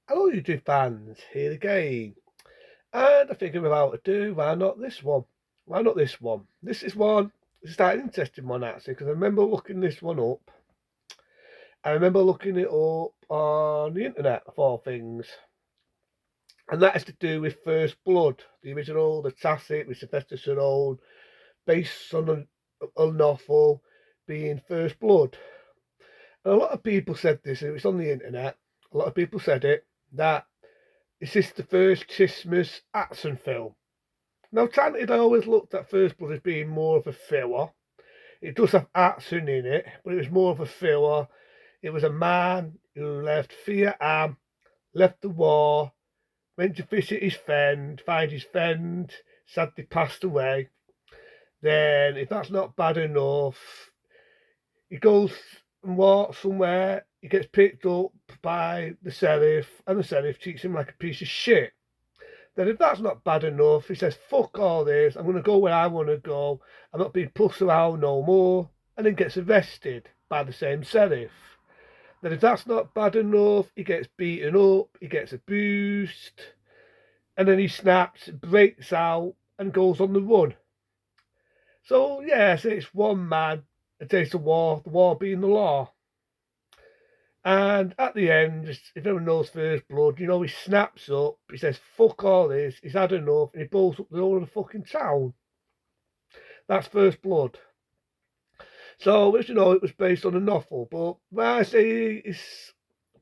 Hello, YouTube fans, here again. And I figured without ado, why not this one? Why not this one? This is quite an interesting one actually, because I remember looking this one up. I remember looking it up on the internet, of all things. And that is to do with First Blood, the original, the classic with Sylvester Stallone, based on a novel being First Blood. And a lot of people said this, and it was on the internet. A lot of people said it, that is this the first Christmas action film? Now, granted, I always looked at First Blood as being more of a filler. It does have action in it, but it was more of a filler. It was a man who left Vietnam, left the war, went to visit his friend, find his friend sadly passed away. Then, if that's not bad enough, he goes and walks somewhere. He gets picked up by the sheriff, and the sheriff treats him like a piece of shit. Then if that's not bad enough, he says, fuck all this, I'm going to go where I want to go, I'm not being pushed around no more, and then gets arrested by the same sheriff. Then if that's not bad enough, he gets beaten up, he gets abused, and then he snaps, breaks out, and goes on the run. So, yes, it's one man against the war being the law. And at the end, if everyone knows First Blood, he snaps up, he says, fuck all this, he's had enough, and he blows up the whole of the fucking town. That's First Blood. So, as you know, it was based on a novel, but when I say it's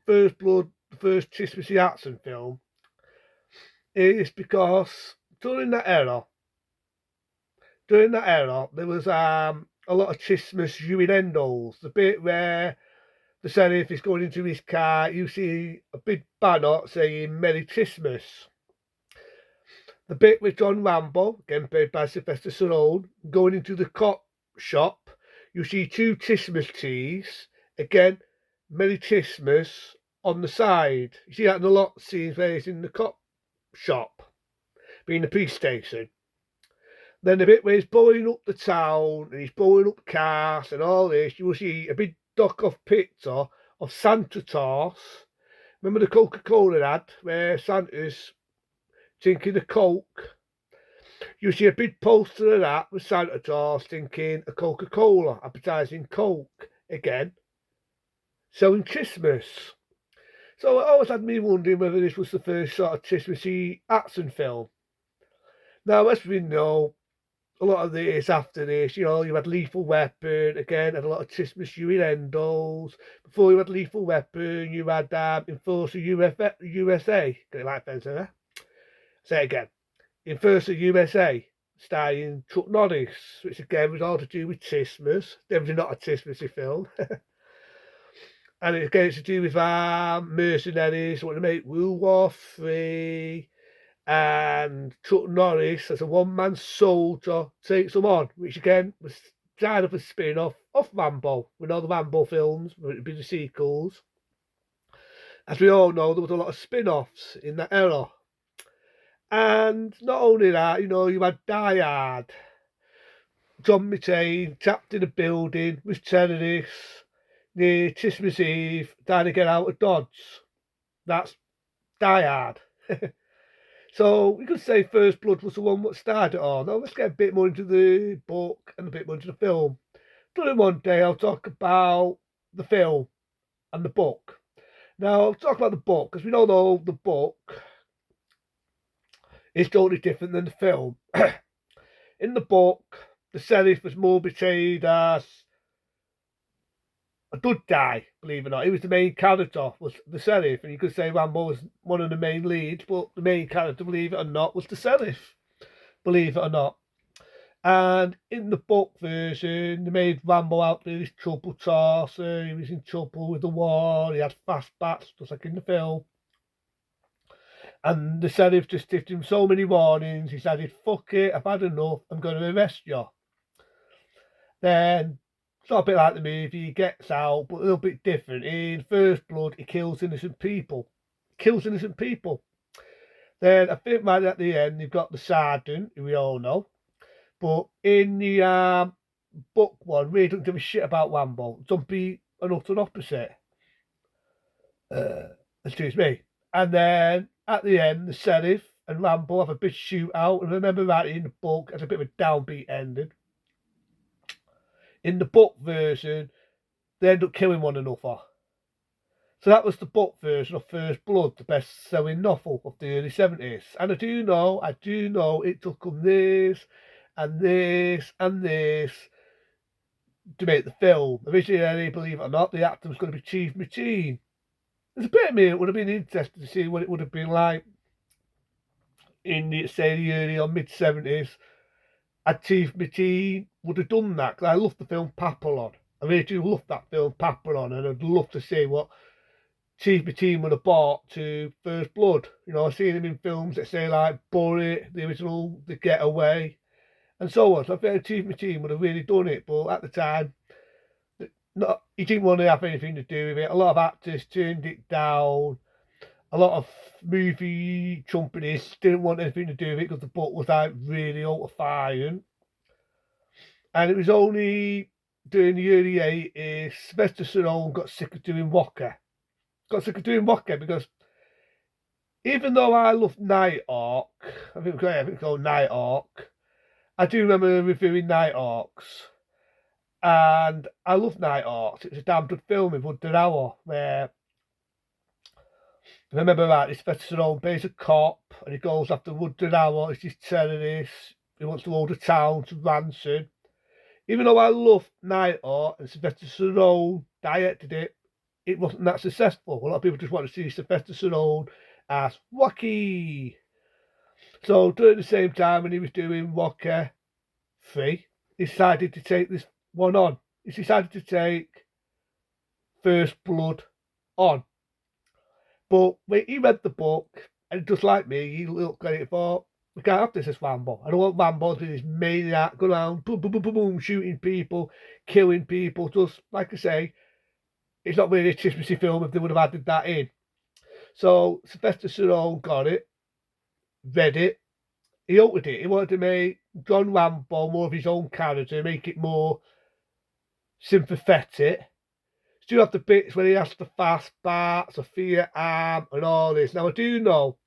First Blood, the first Christmassy action film, it's because during that era, there was a lot of Christmas innuendos. The bit where the sheriff is going into his car, you see a big banner saying Merry Christmas. The bit with John Rambo, again played by Sylvester Stallone, going into the cop shop, you see two Christmas trees, again, Merry Christmas on the side. You see that in a lot of scenes where he's in the cop shop, being the police station. Then the bit where he's blowing up the town and he's blowing up cars and all this, you will see a big dock-off picture of Santa Claus. Remember the Coca-Cola ad where Santa's drinking a Coke? You see a big poster of that with Santa Claus drinking a Coca-Cola, advertising Coke again, selling Christmas. So it always had me wondering whether this was the first sort of Christmassy action film. Now, as we know, a lot of this after this, you had Lethal Weapon, again, had a lot of Christmas innuendos. Before you had Lethal Weapon, you had Enforcer USA. Get it right, fence, eh? Say it again. Enforcer USA, starring Chuck Norris, which again was all to do with Christmas. Definitely not a Christmassy film. And again, it's to do with mercenaries, want to make World War III. And Chuck Norris, as a one-man soldier, takes them on, which again was kind of a spin-off of Rambo. We know the Rambo films, but it'd be the sequels. As we all know, there was a lot of spin-offs in that era. And not only that, you had Die Hard. John McClane trapped in a building with terrorists near Christmas Eve, trying to get out of Dodge. That's Die Hard. So we could say First Blood was the one that started it all. Now let's get a bit more into the book and a bit more into the film. During one day I'll talk about the film and the book. Now I'll talk about the book because we know though the book is totally different than the film. In the book, the sheriff was more portrayed as a good guy, believe it or not. He was the main character, was the sheriff, and you could say Rambo was one of the main leads, but the main character, believe it or not, was the sheriff, believe it or not. And in the book version, they made Rambo out there, this trouble tosser, he was in trouble with the war, he had fast bats, just like in the film. And the sheriff just gave him so many warnings, he said, fuck it, I've had enough, I'm going to arrest you. Then it's not a bit like the movie, he gets out, but a little bit different. In First Blood, he kills innocent people. Then I think right at the end, you've got the sergeant, who we all know. But in the book one, really don't give a shit about Rambo. Don't be an utter opposite. Excuse me. And then at the end, the Sheriff and Rambo have a big shootout. And I remember that in the book as a bit of a downbeat ending. In the book version, they end up killing one another. So that was the book version of First Blood, the best-selling novel of the early 70s. And I do know it took them this and this and this to make the film. Originally, believe it or not, the actor was going to be Chief McGee. There's a bit of me that would have been interested to see what it would have been like in the, say, the early or mid-70s. And Chief McGee would have done that, because I love the film Papillon. I really do love that film Papillon, and I'd love to see what Chief McGee would have brought to First Blood. You know, I've seen him in films that say like Bullet, the original, The Getaway, and so on. So I think Chief McGee would have really done it, but at the time, he didn't want to have anything to do with it. A lot of actors turned it down. A lot of movie companies didn't want anything to do with it because the book was like really out-of-firing. And it was only during the early 80s, Sylvester Stallone got sick of doing Walker. Because even though I love Nighthawk, I think it's called Nighthawk. I do remember reviewing Nighthawks. And I love Nighthawks. It's a damn good film with Woody Allen, where, if I remember right, it's Sylvester Stallone plays a cop, and he goes after Woody Allen, he's this terrorist, he wants to hold a town to ransom. Even though I love Nighthawk, and Sylvester Stallone directed it, it wasn't that successful. A lot of people just want to see Sylvester Stallone as Rocky. So during the same time when he was doing Rocky 3, he decided to take this one on. He decided to take First Blood on. But when he read the book, and just like me, he looked at it and thought, we can't have this as Rambo. I don't want Rambo to be this maniac, go around, boom, boom, boom, boom, boom, shooting people, killing people. Just, like I say, it's not really a Christmassy film if they would have added that in. So Sylvester Stallone got it, read it, he altered it. He wanted to make John Rambo more of his own character, make it more sympathetic. Still have the bits where he has the fast bats, a fear arm, and all this. Now I do know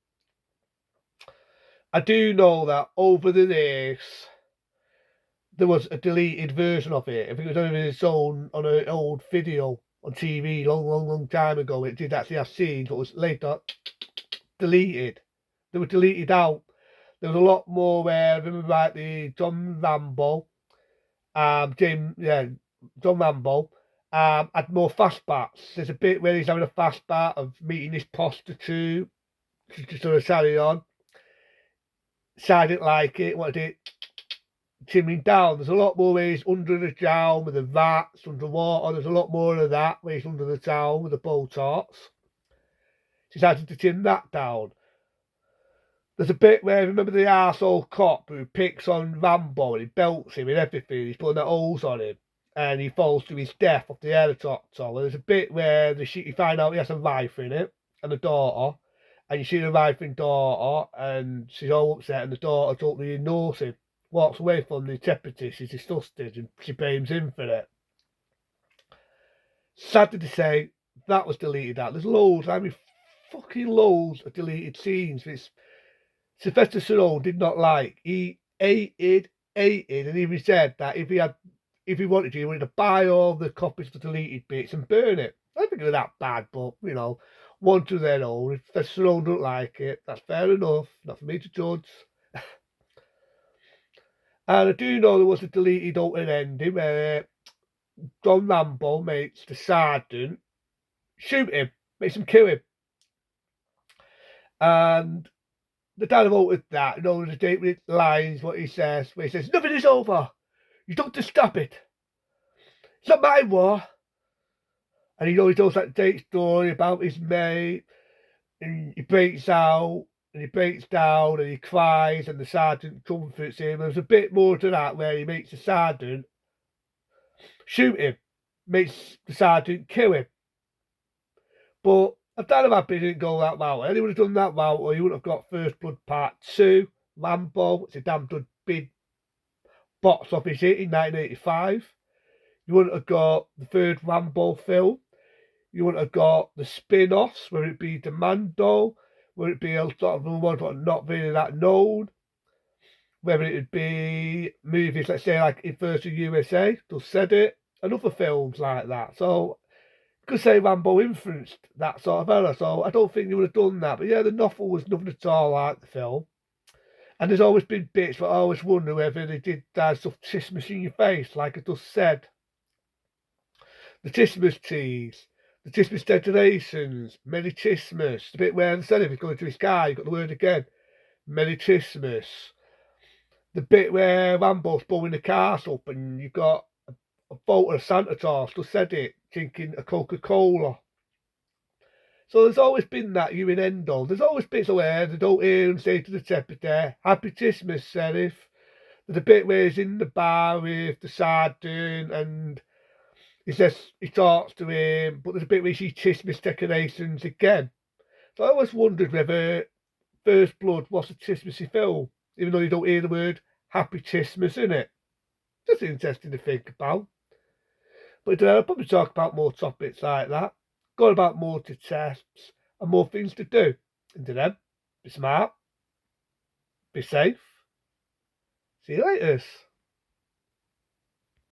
that over the years there was a deleted version of it. I think it was only its own on an old video on TV long time ago. It did actually have scenes, but was later deleted. They were deleted out. There was a lot more where I remember like the John Rambo, John Rambo, had more fast bats. There's a bit where he's having a fast bat of meeting this prostitute to sort of carry on. Side didn't like it, wanted it chimney down. There's a lot more where he's under the town with the rats, underwater. There's a lot more of that where he's under the town with the Botox. Decided to trim that down. There's a bit where, remember the arsehole cop who picks on Rambo and he belts him and everything, he's putting the holes on him and he falls to his death off the helicopter. Well, there's a bit where you find out he has a wife in it and a daughter, and you see the wife and daughter and she's all upset and the daughter totally ignores him, walks away from the deputy, she's disgusted and she blames him for it. Sadly to say, that was deleted out. There's loads, fucking loads of deleted scenes which Sylvester Stallone did not like. He hated, and even said that if he wanted to, he wanted to buy all the copies of the deleted bits and burn it. I don't think it was that bad, but, you know, one to their own. If Sylvester Stallone don't like it, that's fair enough. Not for me to judge. And I do know there was a deleted alternate ending where John Rambo makes the sergeant shoot him, makes him kill him. And the dad altered that, you know, the David lines, what he says, where he says, nothing is over. You don't just stop it. It's not my war. And he always tells that date story about his mate, and he breaks out, and he breaks down, and he cries, and the sergeant comforts him. There's a bit more to that where he makes the sergeant shoot him, makes the sergeant kill him. But if that had didn't go that route, and he would have done that route, or you would have got First Blood Part 2, Rambo. It's a damn good big box office hit in 1985. You wouldn't have got the third Rambo film. You wouldn't have got the spin-offs, whether it be the Mando, whether it be a sort of ones that are not really that known, whether it would be movies, let's say like in First USA, just said it, and other films like that. So you could say Rambo influenced that sort of era. So I don't think you would have done that. But yeah, the novel was nothing at all like the film. And there's always been bits, but I always wonder whether they did that stuff Christmas in your face, like I just said. The Christmas trees, the Christmas decorations, Merry Christmas, the bit where instead of he's going to his car, you've got the word again, Merry Christmas. The bit where Rambo's blowing the cars up and you've got a photo of Santa Claus, just said it, drinking a Coca-Cola. So there's always been that innuendo. There's always bits where they don't hear him say to the secretary, Happy Christmas, Sheriff. There's a bit where he's in the bar with the sergeant and he says he talks to him, but there's a bit where you see Christmas decorations again. So I always wondered whether First Blood was a Christmassy film, even though you don't hear the word Happy Christmas in it. Just interesting to think about. But I'll probably talk about more topics like that. Got about more to tests and more things to do. And to them, be smart, be safe. See you later.